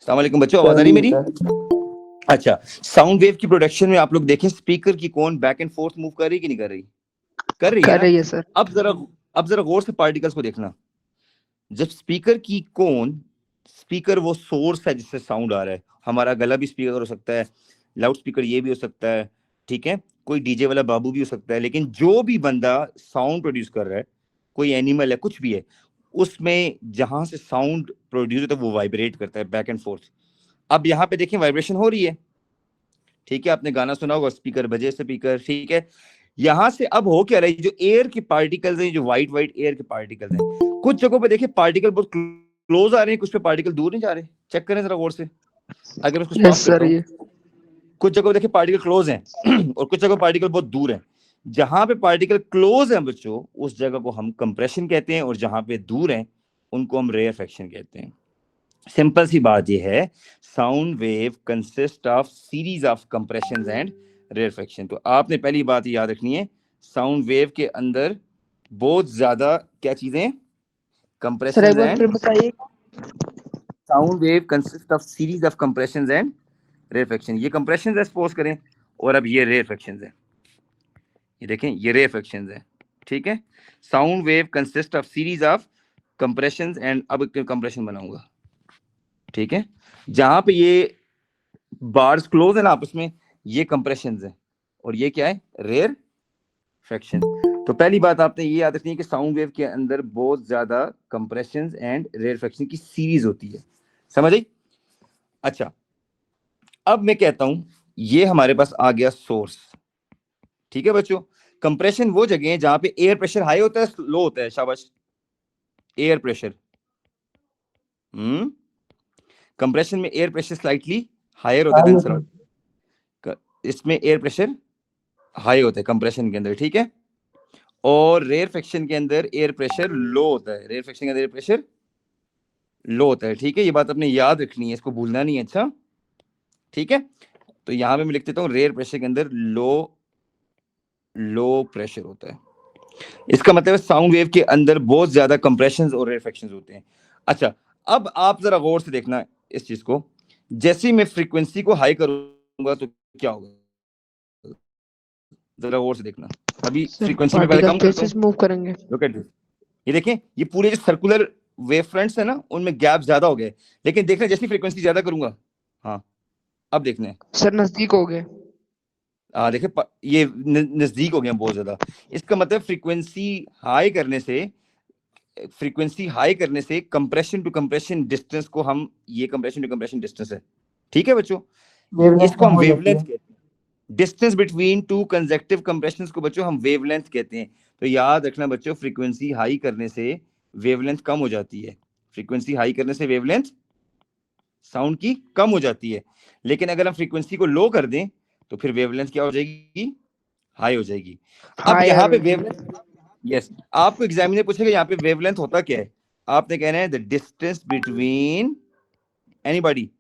अस्सलाम वालेकुम बच्चों, आवाज आ रही मेरी? अच्छा, साउंड वेव की प्रोडक्शन में आप लोग देखें स्पीकर की कोन बैक एंड फोर्थ मूव कर रही कि नहीं कर रही? कर रही है कर ना? रही है सर। अब जरा गौर से पार्टिकल्स को देखना। जब स्पीकर की कोन, स्पीकर वो सोर्स है जिससे साउंड आ रहा है। हमारा गला भी स्पीकर हो सकता है, लाउड स्पीकर ये भी हो सकता है, ठीक है, कोई डीजे वाला बाबू भी हो सकता है। लेकिन जो भी बंदा साउंड प्रोड्यूस कर रहा है, कोई एनिमल है, कुछ भी है, उसमें जहां से साउंड प्रोड्यूस होता है वो वाइब्रेट करता है बैक एंड फोर्थ। अब यहाँ पे देखें वाइब्रेशन हो रही है, ठीक है, आपने गाना सुना होगा, स्पीकर बजे स्पीकर, ठीक है। यहाँ से अब हो क्या रहा है, जो एयर के पार्टिकल्स हैं, जो व्हाइट व्हाइट एयर के पार्टिकल्स हैं, कुछ जगहों पे देखिए पार्टिकल बहुत क्लोज आ रहे हैं, कुछ पे पार्टिकल दूर नहीं जा रहे। चेक करें जरा गौर से। अगर मैं उसको यस स्टॉप सर। करता हूँ, ये कुछ जगह देखिए पार्टिकल क्लोज हैं और कुछ जगह पार्टिकल बहुत दूर हैं। जहां पे पार्टिकल क्लोज हैं बच्चों, उस जगह को हम कंप्रेशन कहते हैं, और जहां पे दूर हैं उनको हम रेयरफेक्शन कहते हैं। सिंपल सी बात यह है, sound wave consist of series of compressions and rarefaction. तो आपने पहली बात याद रखनी है, साउंड वेव के अंदर बहुत ज्यादा क्या चीजें, सर एक कंप्रेशंस बार एंड, फिर बताइए। Sound wave consist of series of compressions and rarefaction. ये कंप्रेशंस है सपोज करें, और अब ये रेयरफेक्शंस है। ये देखें, ये रेयरफेक्शंस है, ठीक है। Sound wave consist of series of compressions and, अब कंप्रेशन बनाऊंगा, ठीक है। जहां पे ये बार्स क्लोज है ना आपस में, ये कंप्रेशंस है, और ये क्या है, रेयर फ्रैक्शन। तो पहली बात आपने ये याद रखनी है कि साउंड वेव के अंदर बहुत ज्यादा कंप्रेशंस एंड रेयर फ्रैक्शन की सीरीज होती है। समझ आई? अच्छा, अब मैं कहता हूं ये हमारे पास आ गया सोर्स, ठीक है बच्चों। कंप्रेशन वो जगह है जहां पे एयर प्रेशर हाई होता है, लो होता है, शाबाश, एयर प्रेशर। कंप्रेशन में एयर प्रेशर स्लाइटली हायर होता है देन सराउंड, इसमें एयर प्रेशर हाई होता है कंप्रेशन के अंदर, ठीक है। और रेयरफेक्शन के अंदर एयर प्रेशर लो होता है, रेयरफेक्शन के अंदर एयर प्रेशर लो होता है, ठीक है। ये बात अपने याद रखनी है, इसको भूलना नहीं है, अच्छा, ठीक है। तो यहां पे मैं लिख देता हूं, रेयर प्रेशर के अंदर लो प्रेशर होता है। इसका मतलब है साउंड वेव के अंदर बहुत ज्यादा कंप्रेशंस और रेयरफेक्शंस होते हैं। अच्छा, अब आप जरा गौर से देखना इस चीज को। जैसे ही मैं फ्रीक्वेंसी को हाई करूंगा तो क्या होगा, जरा गौर से देखना। अभी सर फ्रीक्वेंसी में पहले पार्टिकल कम करता तेज हूँ, मूव करेंगे। Look at this. ये देखें, ये पूरे जो सर्कुलर वेव फ्रंट्स है ना, उनमें गैप ज्यादा हो गए। लेकिन देखना, जैसी फ्रीक्वेंसी ज्यादा करूंगा, हाँ, अब देखना है, सर नजदीक हो गए। देखे ये नजदीक हो गया बहुत ज्यादा। इसका मतलब फ्रीक्वेंसी हाई करने से कंप्रेशन टू कंप्रेशन डिस्टेंस को हम, ये कंप्रेशन टू कंप्रेशन डिस्टेंस है, ठीक है बच्चों। इसको हम वेवलेंथ कहते हैं। Distance between two consecutive compressions को बच्चों हम वेवलेंथ कहते हैं। तो याद रखना बच्चों, फ्रीक्वेंसी हाई करने से वेवलेंथ कम हो जाती है। फ्रीक्वेंसी हाई करने से वेवलेंथ साउंड की कम हो जाती है। लेकिन अगर हम फ्रीक्वेंसी को लो कर दें तो फिर वेवलेंथ क्या हो जाएगी, हाई हो जाएगी। अब हायर यहाँ पे हो जाएगी। वेवलेंथ, यस, आपको एग्जामिनर पूछेगा यहाँ पे वेवलेंथ होता क्या है, आपने कहना है the distance between, anybody,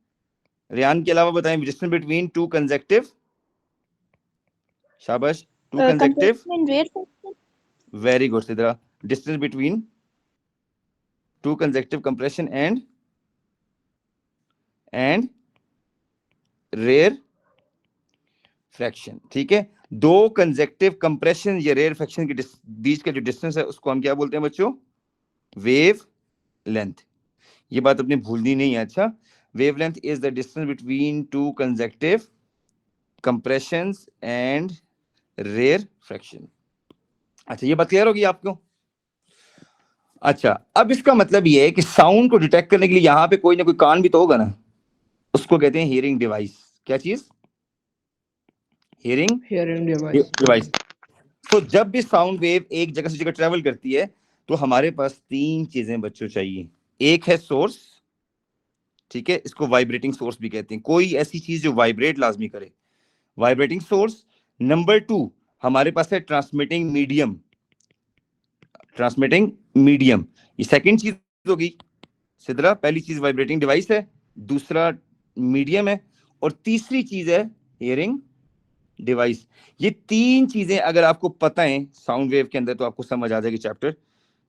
Riyan के अलावा बताएं, distance between two consecutive, shabash, two consecutive, Compression and rarefaction. Very good Sidra, distance between two consecutive compression and rarefaction, ठीक है। दो कंसेक्टिव कंप्रेशन या रेयर फ्रैक्शन के बीच का जो डिस्टेंस है उसको हम क्या बोलते हैं बच्चों, वेव लेंथ। ये बात अपनी भूलनी नहीं है, अच्छा। Wavelength is the distance between two consecutive compressions and rarefaction. अच्छा, ये बात क्लियर होगी आपको? अच्छा, अब इसका मतलब ये है कि साउंड को डिटेक्ट करने के लिए यहां पे कोई ना कोई कान भी तो होगा ना, उसको कहते हैं हियरिंग डिवाइस। क्या चीज, हियरिंग हियरिंग डिवाइस। डिवाइस। तो जब भी साउंड वेव एक जगह से जगह ट्रेवल करती है तो हमारे पास तीन चीजें बच्चों चाहिए। एक है सोर्स, ठीक है, इसको वाइब्रेटिंग सोर्स भी कहते हैं, कोई ऐसी चीज जो वाइब्रेट लाजमी करे, वाइब्रेटिंग सोर्स। नंबर टू, हमारे पास है ट्रांसमिटिंग मीडियम, ट्रांसमिटिंग मीडियम, ये सेकंड चीज होगी सिद्रा। पहली चीज वाइब्रेटिंग डिवाइस है, दूसरा मीडियम है, और तीसरी चीज है हियरिंग डिवाइस। ये तीन चीजें अगर आपको पता है साउंड वेव के अंदर तो आपको समझ आ जाएगी चैप्टर।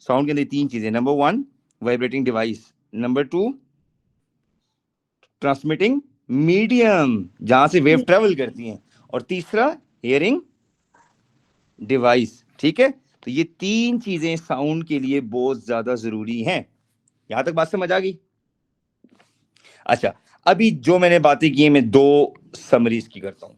साउंड के अंदर तीन चीजें, number one vibrating device, number two transmitting medium जहां से वेव ट्रेवल करती हैं, और तीसरा हियरिंग डिवाइस। ठीक है, तो ये तीन चीजें साउंड के लिए बहुत ज्यादा जरूरी हैं। यहां तक बात समझ आ गई? अच्छा, अभी जो मैंने बातें की मैं दो समरीज की करता हूं।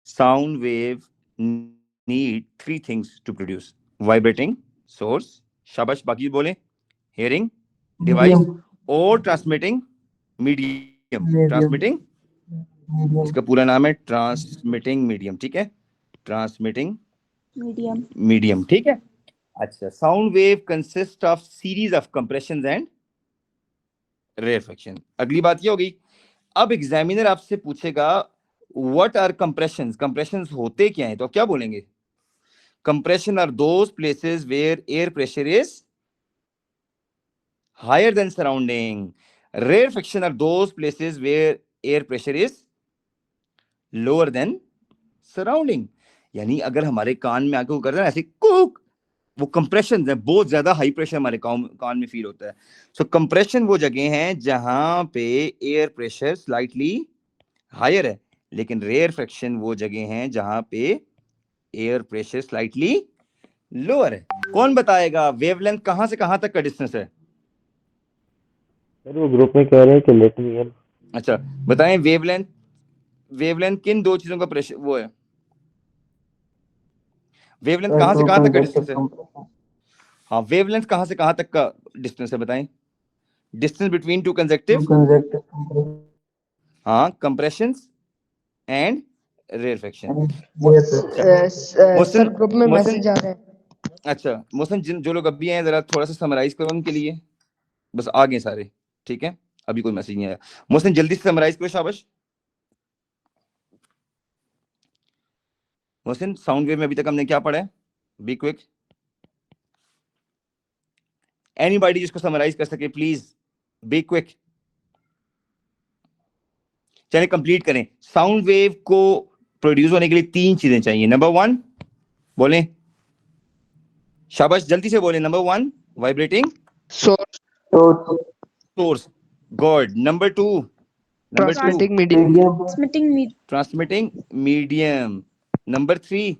Sound wave need three things to produce: vibrating source, शाबाश, बाकी बोले, हियरिंग डिवाइस, और ट्रांसमिटिंग मीडियम। ट्रांसमिटिंग, इसका पूरा नाम है ट्रांसमिटिंग मीडियम। ठीक है, ट्रांसमिटिंग मीडियम। ठीक है, अच्छा, sound wave consist of series of compressions and rarefaction. अगली बात ये होगी, अब एग्जामिनर आपसे पूछेगा व्हाट आर कंप्रेशंस, कंप्रेशंस होते क्या हैं, तो क्या बोलेंगे? Compression are those places where air pressure is higher than surrounding. Rarefaction are those places where air pressure is lower than surrounding. यानी अगर हमारे कान में आके वो कर रहा है ऐसे कुक, वो कंप्रेशन है, बहुत ज्यादा हाई प्रेशर हमारे कान में फील होता है। सो कंप्रेशन वो जगह है जहां पे एयर प्रेशर स्लाइटली हायर है, लेकिन रेयरफेक्शन वो जगह है जहां पे एयर प्रेशर स्लाइटली लोअर है। कौन बताएगा वेवलेंथ कहां से कहां तक का डिस्टेंस है? सर वो ग्रुप में कह रहे हैं कि लेट मी इन। अच्छा बताएं, वेवलेंथ, वेवलेंथ किन दो चीजों का प्रेशर वो है? वेवलेंथ कहां से कहां तक का डिस्टेंस है? हाँ, वेवलेंथ कहां से कहां तक का डिस्टेंस है बताएं? डिस्टेंस बिटवीन टू कंसेक्टिव, हाँ, compressions and rarefaction. Sir group में मैसेज आ रहा है। अच्छा मोहसिन, जो लोग अभी आए जरा थोड़ा सा समराइज करो उनके लिए, बस आ गए सारे। ठीक है, अभी कोई मैसेज नहीं आया। मोहसिन जल्दी से समराइज करो, शाबाश। मोहसिन, साउंड वेव में अभी तक हमने क्या पढ़ा है? बी क्विक, एनीबॉडी जिसको समराइज कर सके प्लीज, बी क्विक। चलिए कंप्लीट करें। साउंड वेव को प्रोड्यूस होने के लिए तीन चीजें चाहिए। नंबर वन, बोले, शाबाश, जल्दी से बोले। Number one, vibrating source, God. Number two, transmitting medium, transmitting medium. Number three,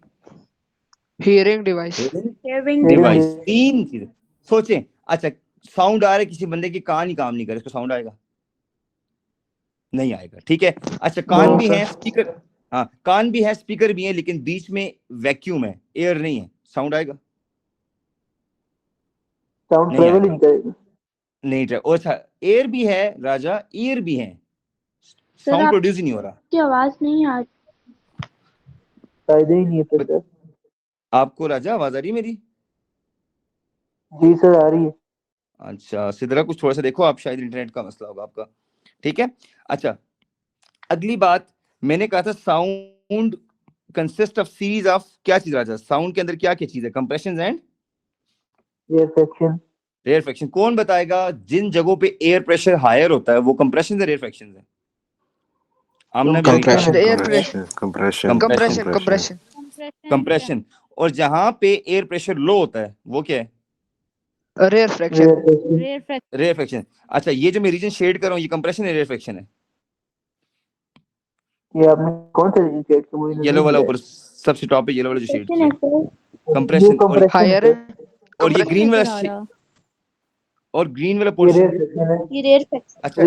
hearing device. Device. तीन चीजें सोचें। अच्छा, साउंड आ रहा है, किसी बंदे की कान ही काम नहीं करे, इसको साउंड आएगा? नहीं आएगा। ठीक है, अच्छा, कान भी है, स्पीकर, हाँ कान भी है, स्पीकर भी है, लेकिन बीच में वैक्यूम है, एयर नहीं है, साउंड आएगा? साउंड ट्रेवल नहीं करेगा। नहीं ट्रेवल। अच्छा, एयर भी है राजा, ईयर भी है, साउंड प्रोड्यूस ही नहीं हो रहा। की आवाज नहीं आ रही, फायदा ही नहीं है फिर। आपको राजा आवाज आ रही है मेरी? जी सर आ रही है। अच्छा सिद्धरा, कुछ थोड़ा सा देखो आप, शायद इंटरनेट का मसला होगा आपका। ठीक है, अच्छा, अगली बात, मैंने कहा था sound consist of series of क्या चीज राजा? साउंड के अंदर क्या क्या चीज है? Compression and rarefaction. रेयरफेक्शन। कौन बताएगा जिन जगहों पे एयर प्रेशर हायर होता है वो कंप्रेशन है रेयरफेक्शन है? आमना भी कंप्रेशन। और जहां पे एयर प्रेशर लो होता है वो क्या है? रेयरफेक्शन। अच्छा, ये जो मैं रीजन शेड कर रहा हूँ ये कंप्रेशन है रेयरफेक्शन है? ये आपने कौन सा रीजन शेड किया? मुझे येलो वाला ऊपर सबसे टॉप पे, येलो वाला जो शेड किया, कंप्रेशन। और ये ग्रीन वाला और ग्रीन वाला पोर्शन, ये रेयरफेक्शन। अच्छा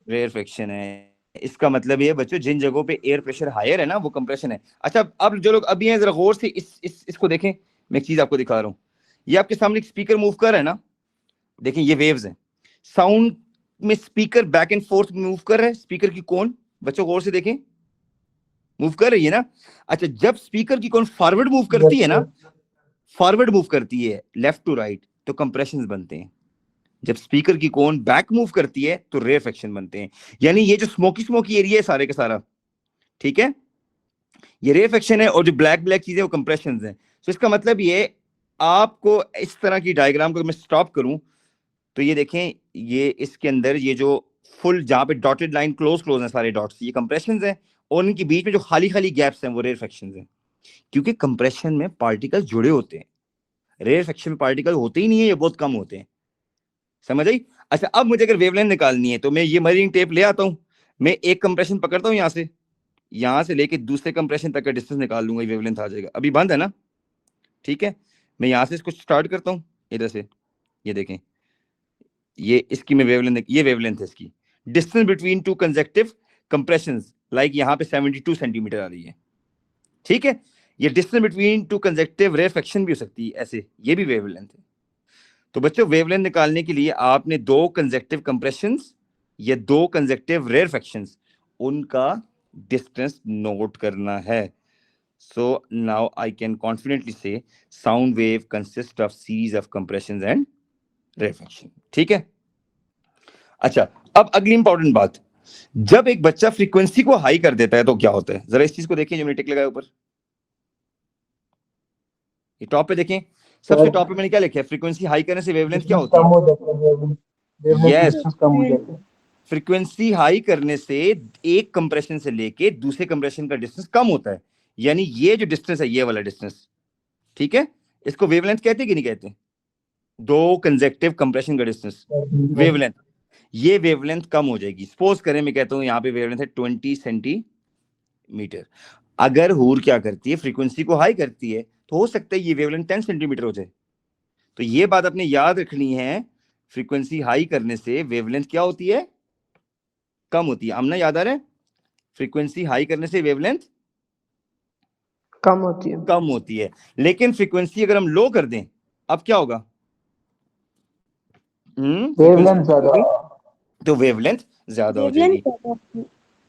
रेयरफेक्शन है। इसका मतलब ये बच्चों, जिन जगहों पे एयर प्रेशर हायर है ना वो कंप्रेशन है। अच्छा, अब जो लोग अभी हैं जरा गौर से इसको देखें। मैं एक चीज आपको दिखा रहा हूँ, ये आपके सामने एक स्पीकर मूव कर रहा है ना, देखें ये वेव्स हैं। साउंड में speaker back and fourth move कर रहा है, स्पीकर की कोन, बच्चों गौर से देखें, मूव कर रही है ना। अच्छा, जब स्पीकर की कोन फॉरवर्ड मूव करती है ना, फॉरवर्ड मूव करती है लेफ्ट टू राइट, तो कंप्रेशंस बनते हैं। जब स्पीकर की कोन बैक मूव करती है तो रेयरफेक्शन बनते हैं। यानी ये जो स्मोकी एरिया है सारे का सारा, ठीक है, ये रेयरफेक्शन है, और जो ब्लैक ब्लैक चीजें वो कंप्रेशंस हैं। तो इसका मतलब ये, आपको इस तरह की डायग्राम को मैं स्टॉप करूं तो ये देखें, ये इसके अंदर ये जो फुल जहां पे डॉटेड लाइन क्लोज है सारे डॉट्स, ये कंप्रेशंस हैं, और इनके बीच में जो खाली खाली गैप्स हैं वो रेयरफेक्शंस हैं। क्योंकि कंप्रेशन में पार्टिकल जुड़े होते हैं, रेयरफेक्शन में पार्टिकल होते ही नहीं है, ये बहुत कम होते हैं। समझ आई? अच्छा, अब मुझे अगर वेवलेंथ निकालनी है तो मैं ये मरीन टेप ले आता हूँ, मैं एक कंप्रेशन पकड़ता हूँ यहाँ से लेके दूसरे कंप्रेशन तक का डिस्टेंस निकाल लूंगा, ये वेवलेंथ आ जाएगा। अभी बंद है ना, ठीक है। मैं यहाँ से इसको स्टार्ट करता हूँ इधर से, ये देखें, ये इसकी मैं वेवलेंथ, ये वेवलेंथ है इसकी। Distance between two consecutive compressions, like यहाँ पे 72 सेंटीमीटर आ रही है, ठीक है। ये डिस्टेंस बिटवीन टू कंसेक्टिव रेफ्रैक्शन भी हो सकती है ऐसे, ये भी वेवलेंथ है। तो बच्चों वेवलेंथ निकालने के लिए आपने दो कंसेक्टिव कंप्रेशंस या दो कंसेक्टिव रेफ्रैक्शंस, उनका डिस्टेंस नोट करना है। So now I can confidently say sound wave consists of series of compressions and rarefaction, ठीक है। अच्छा, अब अगली इंपॉर्टेंट बात, जब एक बच्चा फ्रीक्वेंसी को हाई कर देता है तो क्या होता है, जरा इस चीज को देखिए जो मैंने टिक लगाया ऊपर, ये टॉप पे देखें, सबसे टॉप पे मैंने क्या लिखा है, फ्रीक्वेंसी हाई करने से वेवलेंथ क्या होती कम है। हो जाता है, वेवलेंथ Yes. डिस्टेंस कम हो जाता है। फ्रीक्वेंसी हाई करने से एक कंप्रेशन से लेके दूसरे कंप्रेशन का डिस्टेंस कम होता है, यानी ये जो डिस्टेंस है, ये वाला डिस्टेंस, ठीक है, इसको वेवलेंथ कहते हैं कि नहीं कहते, दो कंसेक्टिव कंप्रेशन का डिस्टेंस वेवलेंथ। ये वेवलेंथ कम हो जाएगी। सपोज करें मैं कहता हूं यहाँ पे वेवलेंथ है 20 सेंटीमीटर, अगर हूर क्या करती है, फ्रीक्वेंसी को हाई करती है, तो हो सकता है ये वेवलेंथ 10 सेंटीमीटर हो जाए। तो ये बात अपने याद रखनी है, फ्रीक्वेंसी हाई करने से वेवलेंथ क्या होती है, कम होती है। आमना याद आ रहा है, फ्रीक्वेंसी हाई करने से वेवलेंथ कम होती है। कम होती है, लेकिन फ्रीक्वेंसी अगर हम लो कर दें, अब क्या होगा, वेवलेंथ ज्यादा, तो वेवलेंथ ज्यादा हो जाएगी।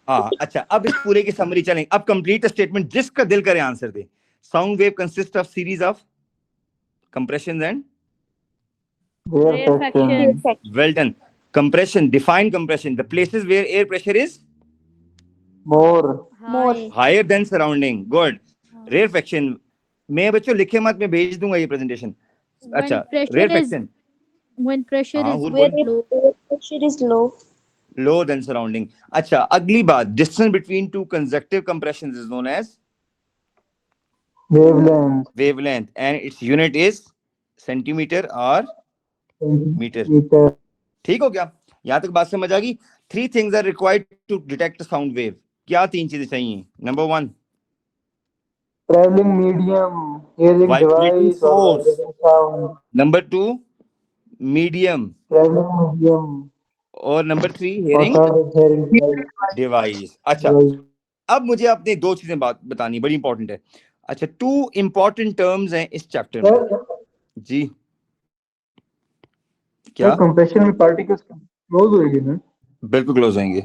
हाँ, अच्छा, अब इस पूरे की समरी चलें, अब कंप्लीट स्टेटमेंट, जिसका दिल करे आंसर दे। Sound wave consist of series of compression and rarefaction, well done. Compression, define compression, the places where air pressure is more higher than surrounding, good. Rarefaction, मैं बच्चों लिखे मत, मैं भेज दूंगा ये प्रेजेंटेशन। अच्छा, रेयरफैक्शन, when pressure हाँ, is हूर very बोल, low. pressure is low. lower than surrounding। अच्छा, अगली बात, distance between two consecutive compressions is known as wavelength and its unit is centimetre और मीटर। ठीक हो गया, यहां तक बात समझ आ गई। 3 things are required to detect a sound wave। क्या 3 चीजें चाहिए, number 1 travelling medium, hearing vibrating device और force, vibrating sound. Number 2 medium, travelling medium और नंबर 3 और हेयरिंग थर्ड हेयरिंग डिवाइस। अच्छा, अब मुझे आपने दो चीजें बात बतानी, बड़ी इंपॉर्टेंट है। अच्छा, 2 इंपॉर्टेंट टर्म्स हैं इस चैप्टर में जी। क्या कंप्रेशन में पार्टिकल्स क्लोज होएगी ना? बिल्कुल क्लोज होंगे।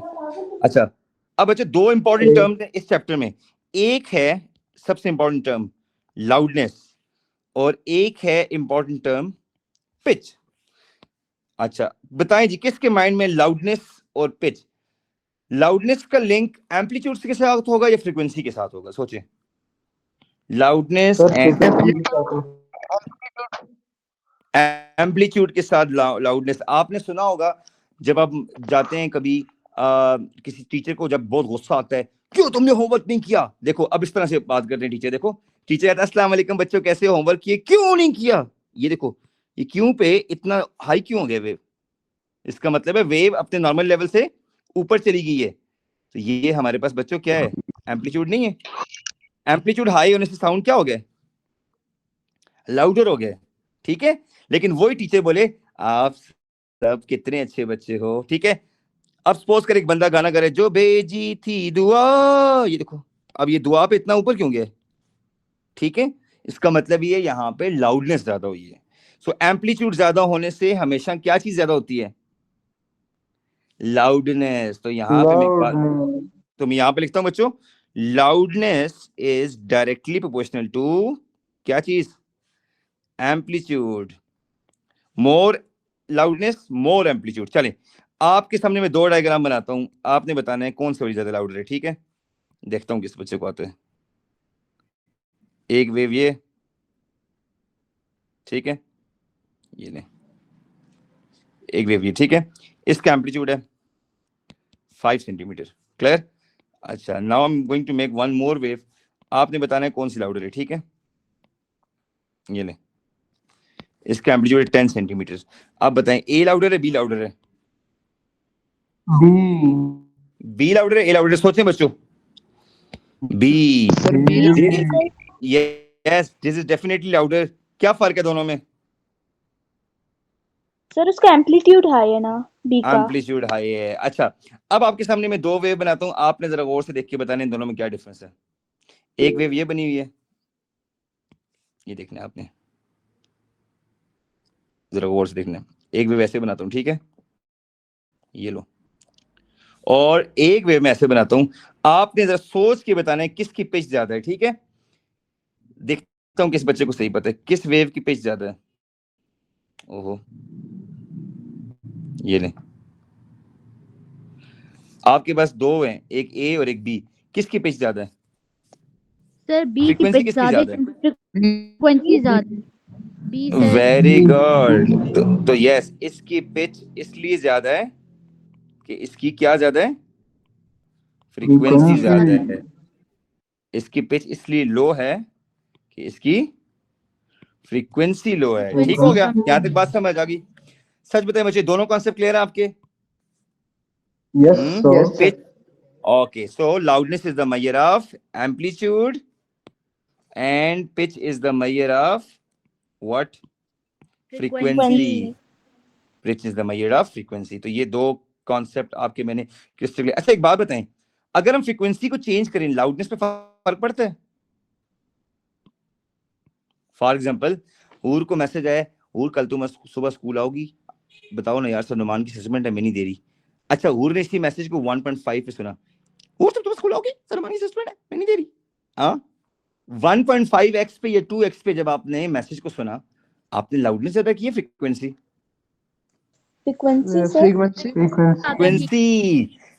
अच्छा, अब बच्चे 2 इंपॉर्टेंट टर्म्स हैं इस चैप्टर में, एक है सबसे इंपॉर्टेंट टर्म लाउडनेस, और एक है इंपॉर्टेंट टर्म पिच। अच्छा, बताएं जी, किसके माइंड में लाउडनेस और पिच, लाउडनेस का लिंक एम्पलीट्यूड के साथ होगा या फ्रीक्वेंसी के साथ होगा, सोचें। लाउडनेस एंड एम्पलीट्यूड के साथ लाउडनेस। आपने सुना होगा जब आप जाते हैं कभी किसी टीचर को जब बहुत गुस्सा आता है, क्यों तुमने होमवर्क नहीं किया, देखो अब इस तरह से बात करते हैं टीचर, देखो टीचर कहता है अस्सलाम वालेकुम बच्चों कैसे हो, होमवर्क किए, क्यों नहीं किया, ये देखो ये क्यों पे इतना हाई क्यों हो गया वेव, इसका मतलब है वेव अपने नॉर्मल लेवल से ऊपर चली गई है। तो ये हमारे पास बच्चों क्या है, एम्पलीट्यूड नहीं है। एम्पलीट्यूड हाई होने से साउंड क्या हो गया, लाउडर हो गया, ठीक है। लेकिन वही टीचर बोले आप सब कितने अच्छे बच्चे हो, ठीक है। अब सपोज कर एक बंदा गाना करे, जो भेजी थी दुआ, ये देखो अब ये दुआ पे इतना ऊपर क्यों गया, ठीक है। इसका मतलब ये यहाँ पे लाउडनेस ज्यादा हुई है। सो एम्पलीट्यूड ज्यादा होने से हमेशा क्या चीज ज्यादा होती है, लाउडनेस। तो यहाँ पे तो मैं यहाँ पे लिखता हूँ बच्चों, loudness is directly proportional to क्या चीज, amplitude. More loudness more amplitude. चलें, आपके सामने मैं 2 डायग्राम बनाता हूं, आपने बताना है कौन सी बड़ी ज्यादा लाउडर है, ठीक है। देखता हूं किस बच्चे को आता है। एक वेव ये, ठीक है, ये ले, एक वेव ये, ठीक है, इसका एम्पलीट्यूड है 5 सेंटीमीटर, क्लियर। अच्छा, now I am going to make one more wave, आपने बताना है कौन सी लाउडर है, ठीक है, ये ले, इसका एम्पलीट्यूड है 10 सेंटीमीटर। आप बताएं ए लाउडर है बी लाउडर है, बी लाउडर है, ए लाउडर? सोचें बच्चों, B. Sir B yes, this is definitely louder. क्या फर्क है दोनों में? सर उसका एम्पलीट्यूड हाई है ना, बी का। एम्पलीट्यूड हाई है। अच्छा, अब आपके सामने मैं दो वेव बनाता हूं, आपने जरा गौर से देख के बताना इन दोनों में क्या डिफरेंस है। एक वेव ये बनी हुई है, ये देखना है आपने, जरा गौर से देखना है। एक वेव ऐसे बनाता हूं, ठीक है, ये लो, और एक वेव मैं ऐसे बनाता हूं। आपने जरा सोच के बताना है किसकी पिच ज्यादा है, ठीक है? देखता हूं किस बच्चे को सही पता है किस वेव की पिच ज्यादा है। ओहो, ये ले, आपके पास दो हैं, एक ए और एक बी, किसकी पिच ज्यादा है? सर बी की फ्रीक्वेंसी पिच किसकी ज्यादा ज्यादा है? फ्रीक्वेंसी ज्यादा बी सर। Very good. तो यस, इसकी पिच इसलिए ज्यादा है कि इसकी क्या ज्यादा है? फ्रीक्वेंसी ज्यादा है। इसकी पिच इसलिए लो है कि इसकी फ्रीक्वेंसी लो है। ठीक हो गया, यहां तक बात समझ आ गई? सच बताए मुझे, दोनों कॉन्सेप्ट क्लियर है आपके? Yes pitch, okay, so loudness is the measure of amplitude and pitch is the measure of what? Frequency. Pitch is the measure of frequency. तो ये दो कॉन्सेप्ट आपके मैंने क्रिस्टल क्लियर। अच्छा, एक बात बताएं, अगर हम फ्रीक्वेंसी को चेंज करें, लाउडनेस पे फर्क पड़ता है? फॉर एग्जांपल, हूर को मैसेज आया, हूर कल तुम सुबह स्कूल आओगी, बताओ ना यार, सर नुमान की असेसमेंट है, मैं नहीं दे रही। अच्छा, हूर ने इसी मैसेज को 1.5 पे सुना, हूर तुम स्कूल आओगी, सर नुमान की असेसमेंट है, मैं नहीं दे रही। हाँ, 1.5x पे या 2x पे जब आपने मैसेज को सुना, आपने लाउडनेस ज्यादा की है फ्रीक्वेंसी? फ्रीक्वेंसी।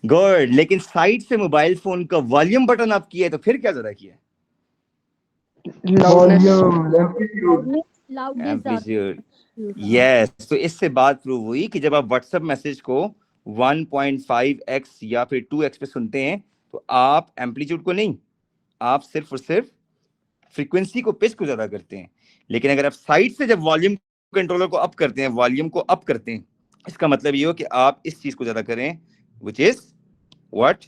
गुड। लेकिन साइड से मोबाइल फोन का वॉल्यूम बटन आप किया है, तो फिर क्या ज्यादा किया? एम्पलीट्यूड। यस, तो इससे बात प्रूव हुई कि जब आप व्हाट्सएप मैसेज को 1.5x या फिर 2x पे सुनते हैं, तो आप एम्पलीट्यूड को नहीं, आप सिर्फ और सिर्फ फ्रीक्वेंसी को, पिच को ज्यादा करते हैं। लेकिन अगर आप साइड से जब वॉल्यूम कंट्रोलर को अप करते हैं, वॉल्यूम को अप करते हैं, इसका मतलब ये हो कि आप इस चीज को ज्यादा करें, विच इज व्हाट?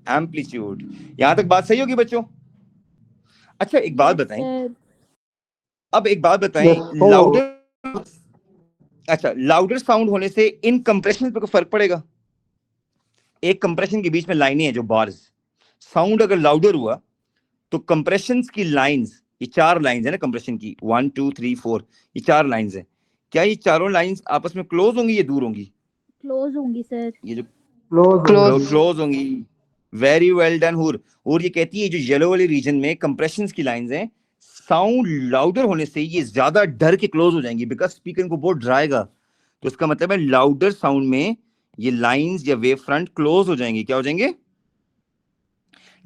एम्पलीट्यूड। यहां तक बात सही होगी बच्चों? अच्छा, एक बात बताएं, अब एक बात बताएं, लाउडर, अच्छा, लाउडर साउंड होने से इन कंप्रेशन पे कोई फर्क पड़ेगा? एक कंप्रेशन के बीच में लाइनें हैं जो बार्स, साउंड अगर लाउडर हुआ तो कंप्रेशन की लाइंस, ये चार लाइंस है ना कंप्रेशन की, 1 2 3 4, ये चार लाइंस है, क्या ये चारों लाइंस आपस में क्लोज होंगी या दूर होंगी? क्लोज होंगी सर। ये जो क्लोज होंगी। वेरी वेल डन हूर। और ये कहती है जो येलो वाली रीजन में कंप्रेशन की लाइंस हैं, साउंड लाउडर होने से ये ज्यादा डर के क्लोज हो जाएंगी, बिकॉज स्पीकर को बहुत डराएगा। तो इसका मतलब है लाउडर साउंड में ये लाइंस या वेव फ्रंट क्लोज हो जाएंगी। क्या हो जाएंगे?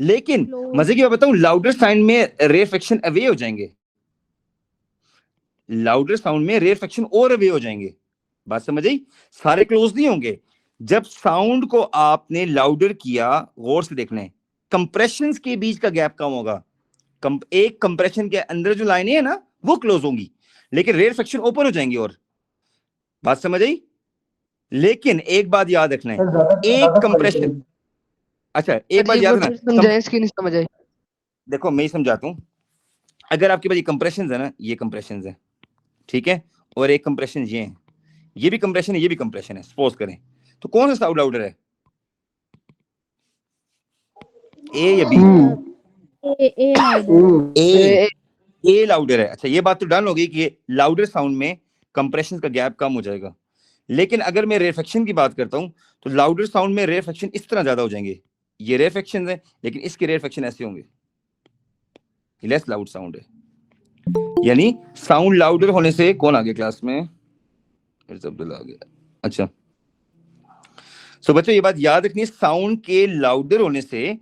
लेकिन मजे की बात बताऊं, लाउडर साउंड में रेफ्लेक्शन अवे हो जाएंगे, लाउडर साउंड में रेफ्लेक्शन और अवे हो जाएंगे। बात समझ आई? सारे क्लोज नहीं होंगे। जब साउंड को आपने लाउडर किया, गौर से देखना है, कंप्रेशंस के बीच का गैप कम होगा। एक कंप्रेशन के अंदर जो लाइनें है ना, वो क्लोज होंगी, लेकिन रेफ्लेक्शन ओपन हो जाएंगी। और बात समझ आई? लेकिन एक बात याद रखना है, एक कंप्रेशन, अच्छा एक बात याद रखना, देखो मैं ही समझाता हूं। अगर आपके पास ये कंप्रेशन है ना, ये कंप्रेशन है, ठीक है, और एक कंप्रेशन ये है, ये भी कंप्रेशन है, ये भी कंप्रेशन है, सपोज करें, तो कौन सा साउंड लाउडर है? ए या बी? ए लाउडर है। अच्छा, ये बात तो डन हो गई कि लाउडर साउंड में कंप्रेशन का गैप कम हो जाएगा। लेकिन अगर मैं रेफ्लेक्शन की बात करता हूं, तो लाउडर साउंड में रेफ्लेक्शन इस तरह ज्यादा हो जाएंगे, ये रेफ्लेक्शन है, लेकिन इसके रेफ्लेक्शन ऐसे होंगे, लेस लाउड साउंड है। यानी साउंड लाउडर होने से, कौन आ गया क्लास में? अब्दुल्ला आ गया। अच्छा, सो बच्चों ये बात याद रखनी है, साउंड के लाउडर होने से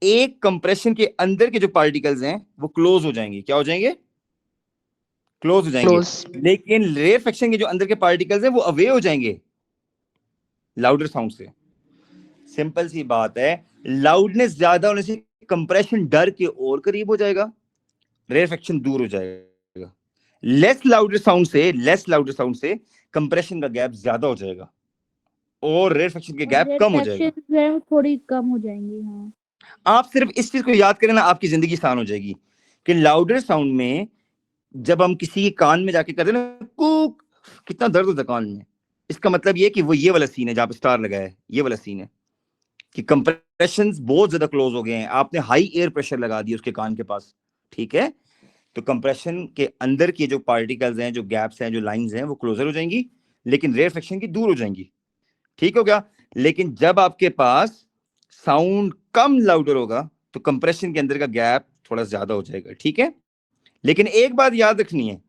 एक कंप्रेशन के अंदर के जो पार्टिकल्स हैं वो क्लोज हो जाएंगे। क्या हो जाएंगे? क्लोज हो जाएंगे। लेकिन रेफ्लेक्शन के जो अंदर के पार्टिकल्स हैं वो अवे हो जाएंगे लाउडर साउंड से। सिंपल सी बात है, लाउडनेस ज्यादा होने से कंप्रेशन डर के और करीब हो जाएगा, रेफ्लेक्शन दूर हो जाएगा। लेस लाउडर साउंड से कंप्रेशन का गैप ज्यादा हो जाएगा और रेयरफेक्शन के गैप कम हो जाएगा। रेयरफेक्शन थोड़ी कम हो जाएंगी। हाँ, आप सिर्फ इस चीज को याद करें ना, आपकी जिंदगी आसान हो जाएगी कि लाउडर साउंड में जब हम किसी के कान में जाके करते हैं ना कूक, कितना दर्द होता है कान में, इसका मतलब ये कि वो ये वाला सीन है जहां पे स्टार लगा है, ये वाला सीन है कि कंप्रेशंस बहुत ज्यादा क्लोज हो गए हैं, आपने हाई एयर प्रेशर लगा दिया उसके कान के पास, ठीक है। तो कंप्रेशन के अंदर के जो पार्टिकल्स हैं, जो गैप्स हैं, जो लाइंस हैं, वो क्लोजर हो जाएंगी, लेकिन रेयरफेक्शन की दूर हो जाएंगी, ठीक हो गया। लेकिन जब आपके पास साउंड कम लाउडर होगा तो कंप्रेशन के अंदर का गैप थोड़ा ज्यादा हो जाएगा, ठीक है। लेकिन एक बात याद रखनी है,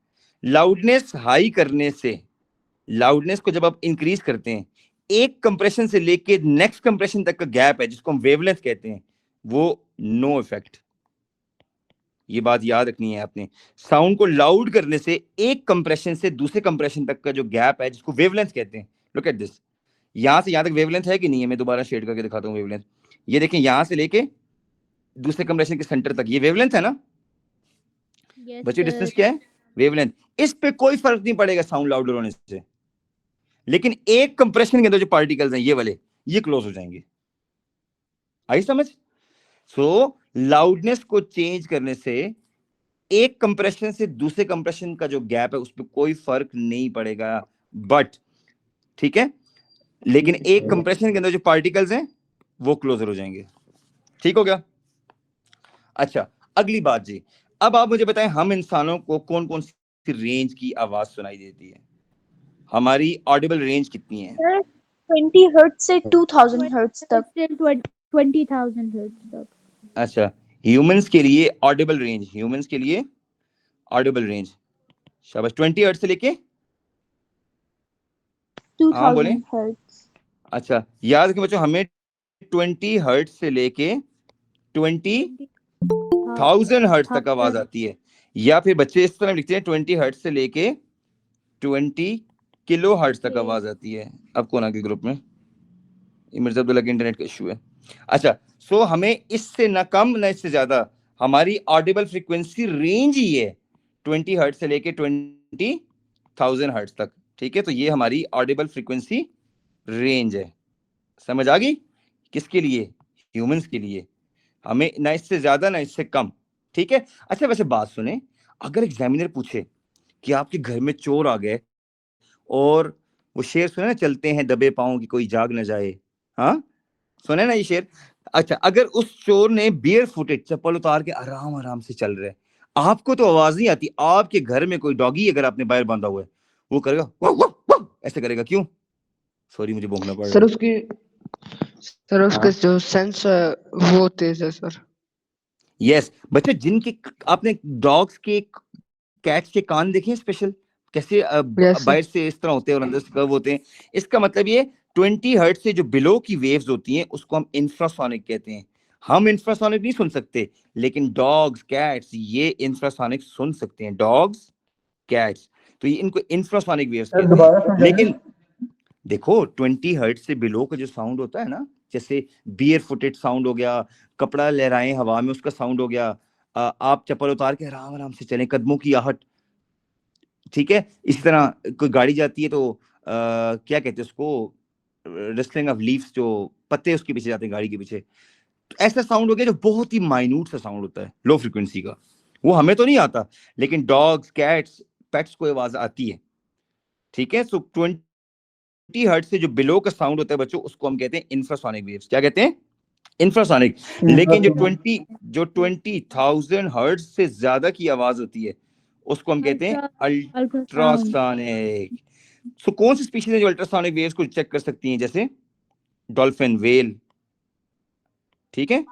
लाउडनेस हाई करने से, लाउडनेस को जब आप इंक्रीज करते हैं, एक कंप्रेशन से लेके नेक्स्ट कंप्रेशन तक का गैप है जिसको हम वेवलेंथ कहते हैं, वो नो इफेक्ट। ये बात याद रखनी है आपने। साउंड को लाउड करने से एक कंप्रेशन से दूसरे कंप्रेशन तक का जो गैप है जिसको वेवलेंथ कहते हैं, लुक एट दिस, यहां से यहां तक वेवलेंथ है कि नहीं है, मैं दोबारा शेड करके दिखाता हूँ वेवलेंथ। ये देखें, यहां से लेके दूसरे कंप्रेशन के सेंटर तक ये वेवलेंथ है ना yes, बच्चे, sir. डिस्टेंस क्या है, वेवलेंथ। इस पे कोई फर्क नहीं पड़ेगा साउंड लाउडर होने से, लेकिन एक कंप्रेशन के अंदर जो पार्टिकल्स हैं ये वाले, ये क्लोज हो जाएंगे। आई समझ? सो लाउडनेस को चेंज करने से एक कंप्रेशन से दूसरे कंप्रेशन का जो गैप है उस पर कोई फर्क नहीं पड़ेगा, बट ठीक है, लेकिन एक कंप्रेशन के अंदर जो पार्टिकल्स हैं वो क्लोजर हो जाएंगे, ठीक हो गया। अच्छा, अगली बात जी, अब आप मुझे बताएं, हम इंसानों को कौन कौन सी रेंज की आवाज सुनाई देती है, हमारी ऑडिबल रेंज कितनी है? सर 20 हर्ट्ज से 2000 हर्ट्ज तक। 20,000 हर्ट्ज तक। अच्छा, ह्यूमंस के लिए ऑडिबल रेंज, ह्यूमंस के लिए ऑडिबल रेंज, शाबाश, 20 हर्ट्ज से लेके, हाँ बोले। 2000 हर्ट्ज। अच्छा, याद रखें बच्चों, हमें 20 हर्ट्ज से लेके 20,000 हर्ट्ज तक आवाज आती है, या फिर बच्चे इस तरह लिखते हैं 20 हर्ट्ज से लेके 20 किलो हर्ट्ज तक आवाज आती है। अब कौन आगे ग्रुप में? मिर्जा अब्दुल्ला के इंटरनेट का इशू है। अच्छा, सो हमें इससे ना कम ना इससे ज्यादा, हमारी ऑडिबल फ्रीक्वेंसी रेंज ही है 20 हर्ट्ज से लेके 20,000 हर्ट्ज तक, ठीक है। तो ये हमारी ऑडिबल फ्रीक्वेंसी रेंज है, समझ आ गई? किसके लिए? ह्यूमंस के लिए, हमें ना इससे ज्यादा ना इससे कम, ठीक है। अच्छा, वैसे बात सुने, अगर एग्जामिनर पूछे कि आपके घर में चोर आ गए और वो शेर सुने ना, चलते हैं दबे पांव कि कोई जाग न जाए, हाँ सुने ना ये शेर। अच्छा, अगर उस चोर ने बियर फुटेड चप्पल उतार के आराम आराम से चल रहे, आपको तो आवाज नहीं आती, आपके घर में कोई डॉगी अगर आपने बाहर बांधा हुआ है वो करेगा वाह वाह वाह, ऐसे करेगा, क्यों? सॉरी मुझे भौंकना पड़ रहा है। सर उसके जो सेंस है वो तेज है सर। यस बच्चे, जिनके आपने डॉग्स के, कैट्स के कान देखे हैं स्पेशल, कैसे बाहर से इस तरह होते हैं और अंदर से कर्व होते हैं, इसका मतलब ये 20 हर्ट्ज से जो बिलो की वेव्स होती हैं उसको हम इंफ्रासोनिक कहते हैं। हम इंफ्रासोनिक नहीं सुन सकते, लेकिन डॉग्स कैट्स ये इंफ्रासोनिक सुन सकते हैं, डॉग्स कैट्स, तो ये इनको इंफ्रासोनिक वेव्स कहते हैं। लेकिन देखो 20 हर्ट्ज से बिलो का जो साउंड होता है ना, जैसे बियर फुटेड साउंड हो गया, कपड़ा लहराए हवा में उसका साउंड हो गया, आप चप्पल उतार के आराम आराम से चलें, कदमों की आहट, ठीक है। इस तरह कोई गाड़ी जाती है तो क्या कहते हैं उसको, रस्टलिंग ऑफ लीव्स, जो पत्ते उसके पीछे जाते हैं गाड़ी के पीछे, तो ऐसा साउंड हो गया जो बहुत ही माइन्यूट सा साउंड होता है लो फ्रिक्वेंसी का, वो हमें तो नहीं आता, लेकिन डॉग्स कैट्स पेट्स को आवाज आती है, ठीक है। सो 20 हर्ट्ज से जो बिलो का साउंड होता है बच्चों, उसको हम कहते हैं इंफ्रासोनिक वेव्स। क्या कहते हैं? इंफ्रासोनिक। लेकिन जो 20,000 हर्ट्ज से ज्यादा की आवाज होती है उसको हम कहते हैं अल्ट्रासोनिक। सो कौन सी स्पीशीज है जो अल्ट्रासोनिक वेव्स को चेक कर सकती हैं? जैसे डॉल्फिन, व्हेल, ठीक है,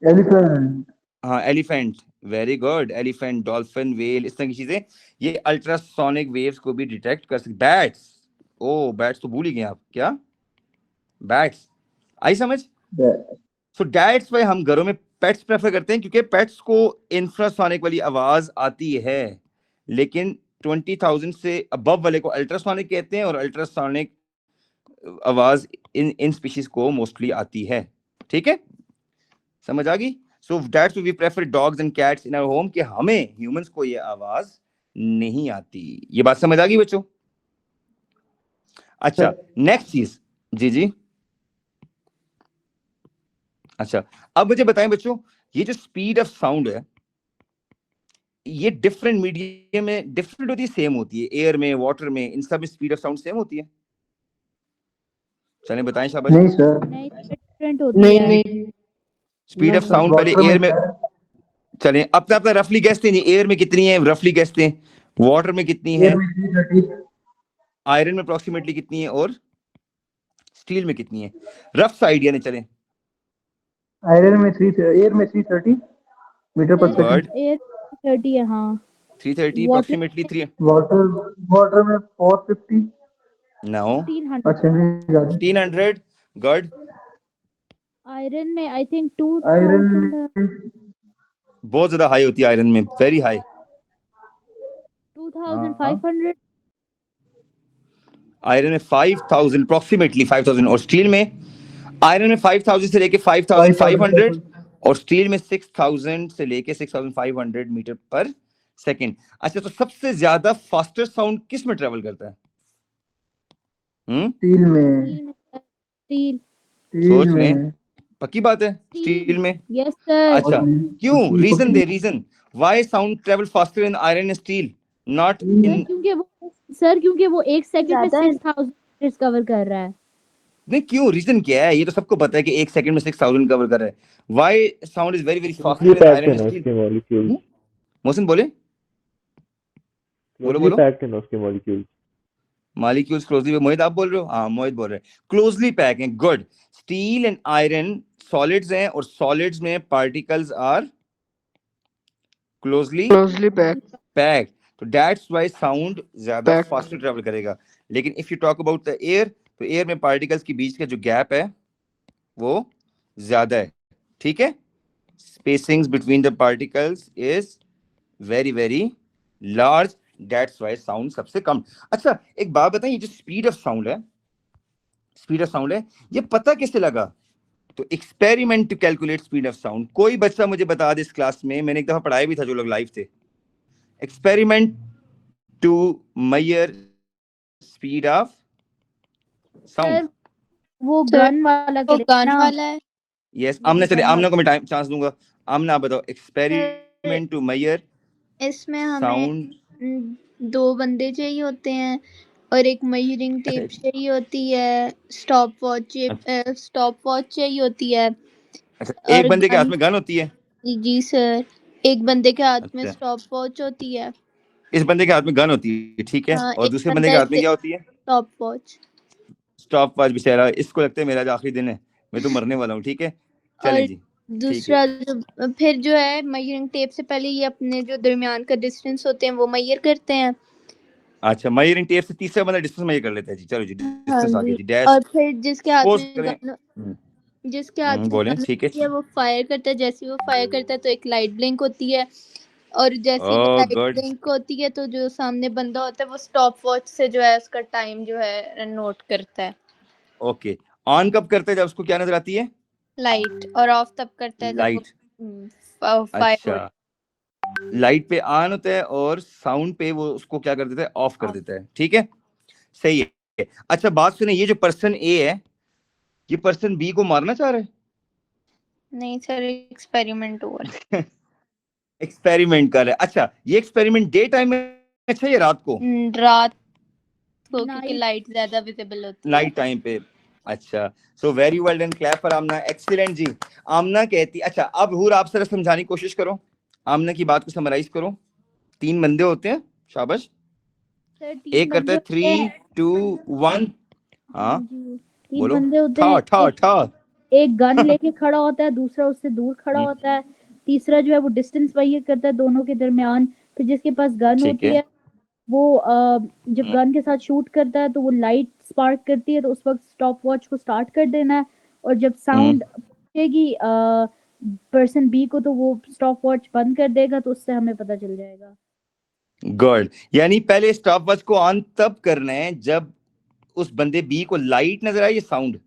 एलिफेंट। हाँ elephant, very good, elephant, dolphin, whale, इस तरह की चीजें ये अल्ट्रासोनिक वेव्स को भी डिटेक्ट कर सकती। बैट्स, ओ बैट्स तो भूल ही गए आप, क्या बैट्स आई समझ? सो डैट्स वाई हम घरों में पेट्स प्रेफर करते हैं, क्योंकि पेट्स को इंफ्रासोनिक वाली आवाज आती है, लेकिन 20,000 से अबव वाले को अल्ट्रासोनिक कहते हैं, और अल्ट्रासोनिक आवाज इन स्पीशीज को मोस्टली आती है, ठीक है, समझ आ गई? So that's we prefer dogs and cats in our home, कि हमें ह्यूमंस को ये आवाज नहीं आती। ये बात समझ आ गई बच्चों? अच्छा, नेक्स्ट चीज, जी जी। अच्छा, अब मुझे बताएं बच्चों, ये जो स्पीड ऑफ साउंड है ये डिफरेंट मीडियम में डिफरेंट होती है, सेम होती है? एयर में, वाटर में, इन सब में स्पीड ऑफ साउंड सेम होती है? चलें बताएं शाबाश। नहीं सर, नहीं, डिफरेंट होती नहीं है। नहीं स्पीड ऑफ साउंड पहले वाटर एयर में, क्या है? चलें अपना अपना रफली गेस दें जी, एयर में कितनी है रफली गेस दें, वाटर में कितनी है, एयर में 330, आयरन में अप्रोक्सीमेटली कितनी है, और स्टील में कितनी है? रफ सा आइडिया नहीं, चलें। आयरन में 3, एयर में 330 मीटर पर सर सेकंड, गुड, एयर 30 है हाँ। 330 वाटर अप्रोक्सीमेटली 3। वाटर वाटर में 450। नाउ 1500। अच्छा नहीं ज्यादा। 1500। गुड। आयरन में आई थिंक आयरन 2000 बहुत ज्यादा हाई होती है आयरन में, वेरी हाई। 2500। आयरन में 5000 अप्रोक्सीमेटली 5000, और स्टील में आयरन में 5000 से लेके 5500, और स्टील में 6000 से लेके 6500 मीटर पर सेकंड। अच्छा, तो सबसे ज्यादा फास्टर साउंड किस में ट्रेवल करता है? स्टील में, स्टील। सोच स्टील लें, में। पक्की बात है स्टील में? Yes sir. अच्छा, क्यों? रीजन दे, reason why sound travel faster in iron and steel, not in. क्योंकि वो 1 सेकंड में ज्यादा है। 6000 कवर कर रहा है। नहीं, क्यों? रीजन क्या है? ये तो सबको पता है कि 1 सेकंड में 6000 कवर कर रहा है। Why sound is very very faster in iron and steel? Molecule, Mohsin बोले, बोलो बोलो। पैक्ड है ना उसके मॉलिक्यूल। मॉलिक्यूल्स क्लोजली, मोहित आप बोल रहे हो? हाँ मोहित बोल रहे हैं, क्लोजली पैक हैं। Good. Steel and iron solids हैं, और सॉलिड्स में particles are closely closely pack packed, तो दैट्स व्हाई साउंड ज्यादा पैक फास्टर ट्रेवल करेगा। लेकिन if you talk about the air, तो एयर में पार्टिकल्स के बीच का जो गैप है वो ज्यादा है, ठीक है? Spacings between the particles is very very large, that's why sound सबसे कम। अच्छा, एक बात बताएं, ये जो स्पीड ऑफ साउंड है, स्पीड ऑफ साउंड है, ये पता कैसे लगा? तो experiment to calculate speed of sound, कोई बच्चा मुझे बता दे इस क्लास में, मैंने एक दफा पढ़ाया भी था जो लोग लाइव थे, experiment to measure speed of sound. Sir वो सर, गन वाला वो करेगा गन ना। वाला है। यस, आमना, चले गन आमना को मैं टाइम चांस दूंगा। आमना आप बताओ, सर, एक्सपेरिमेंट टू मेजर इसमें हमें साउंड। 2 बंदे चाहिए होते हैं और एक मेजरिंग टेप चाहिए होती है, स्टॉप वॉच चाहिए होती है, अच्छा, और एक बंदे के हाथ गन। में गन होती है? जी सर, एक बंदे के हाथ में अच्छा, स्टॉप वॉच होती है। इस बंदे के हाथ में गन होती है, ठीक है, हाँ, और एक दूसरे बंदे के बंदा हाथ में क्या होती है? Stop watch. Stop watch. बेचारा, इसको लगता है मेरा आज आखिरी दिन है, मैं तो मरने वाला हूँ, ठीक है? चलें और जी, ठीक है। दूसरा फिर जो है मेजरिंग टेप से पहले ये अपने जो दरमियान का डिस्टेंस होते हैं वो मेजर करते हैं। अच्छा, मेजरिंग टेप से तीसरा बंदा डिस्टेंस मेजर कर लेता है जी। चलो जी, हाँ डिस्टेंस आ गया जी, जी, डैश और फिर जिसके हाथ सपोज में करें। गन जिसके हाथ में बोलें, गन ठीक है। होती है वो फायर करता है। जैसे ही वो फायर करता है तो एक लाइट ब्लिंक होती है, और जैसे ही वो ओह लाइट गुड। ब्लिंक होती है तो जो सामने बंदा होता है वो स्टॉप वॉच से जो है उसका टाइम जो है नोट करता है। ओके, ऑन कब करते हैं? जब उसको क्या नजर आती है? लाइट। और ऑफ तब करता है जब लाइट। वो फायर हो। अच्छा, लाइट पे ऑन होता है और साउंड पे वो उसको क्या कर देता है? ऑफ कर देता है, ठीक है, सही है। अच्छा बात सुने, ये जो पर्सन ए है, ये पर्सन बी को मारना चाह रहा है? नहीं सर, एक्सपेरिमेंट हो रहा है। एक्सपेरिमेंट कर रहा है। अच्छा, ये एक्सपेरिमेंट डे टाइम में अच्छा या रात को? रात को, क्योंकि नाइट। लाइट ज्यादा विजिबल होती है। नाइट टाइम पे। अच्छा, so very well done, clap for Amna, excellent ji. Amna कहती, अच्छा अब हूर आप सर समझाने की कोशिश करो, आमना की बात को समराइज करो। 3 बंदे होते हैं, शाबाश, सर 3 एक करता बंदे है होते 3 हैं। 2 1। हाँ हाँ जी, 3 बोलो, बंदे होते ठा हैं। ठा ठा। एक गन लेके खड़ा होता है, दूसरा उससे दूर खड़ा होता है, तीसरा जो है वो डिस्टेंस मेजर करता है दोनों के दरमियान। फिर जिसके पास गन ठीक होती है। है वो जब गन के साथ शूट करता है तो वो लाइट स्पार्क करती है, तो उस वक्त स्टॉप वॉच को स्टार्ट कर देना है, और जब साउंड पहुंचेगी पर्सन बी को तो वो स्टॉप वॉच बंद कर देगा, तो उससे हमें पता चल जाएगा। गुड, यानी पहले स्टॉप वॉच को ऑन तब करना है जब उस बंदे बी को लाइट नजर आए, ये साउंड।